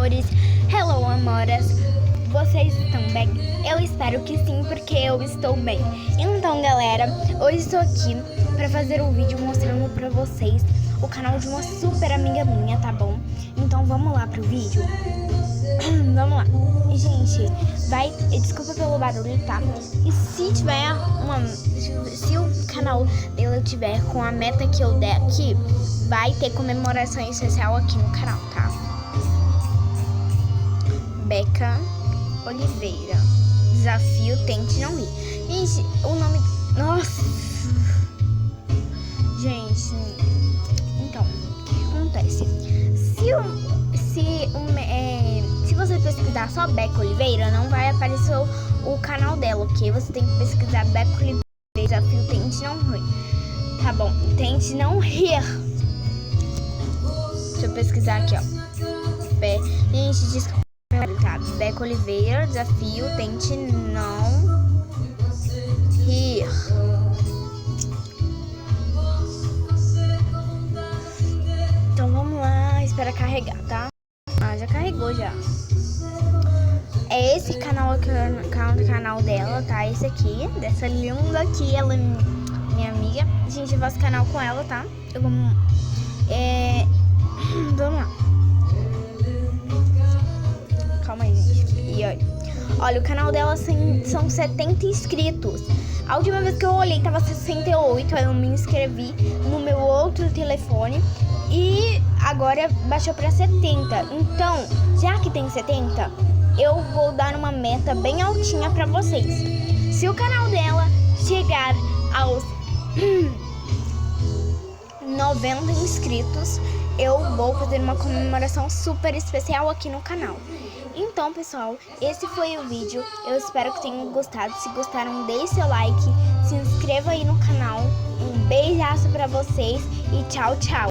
amores. Hello, amoras. Vocês estão bem? Eu espero que sim, porque eu estou bem. Então, galera, hoje estou aqui para fazer um vídeo mostrando para vocês o canal de uma super amiga minha, tá bom? Então, vamos lá pro vídeo? Vamos lá. Gente, desculpa pelo barulho, tá? E se tiver se o canal dela tiver com a meta que eu der aqui, vai ter comemoração especial aqui no canal, tá? Beca Oliveira. Desafio Tente Não Rir. Gente, o nome... Nossa! Gente, então, o que acontece? Se você pesquisar só Beca Oliveira, não vai aparecer o canal dela, ok? Você tem que pesquisar Beca Oliveira, Desafio Tente Não Rir. Tá bom, Tente Não Rir. Deixa eu pesquisar aqui, ó. Gente, desculpa, tá? Beca Oliveira, Desafio Tente Não Rir. Então vamos lá, espera carregar, tá? Já carregou já. É esse canal aqui, o canal dela, tá? Esse aqui, dessa linda aqui, ela é minha amiga. Gente, eu faço canal com ela, tá? Vamos lá. Calma aí, gente. E olha, o canal dela são 70 inscritos. A última vez que eu olhei tava 68, aí eu me inscrevi no meu outro telefone e agora baixou pra 70. Então, já que tem 70, eu vou dar uma meta bem altinha pra vocês. Se o canal dela chegar aos 90 inscritos, eu vou fazer uma comemoração super especial aqui no canal. Então, pessoal, esse foi o vídeo. Eu espero que tenham gostado. Se gostaram, deixe seu like, se inscreva aí no canal. Um beijaço pra vocês e tchau, tchau.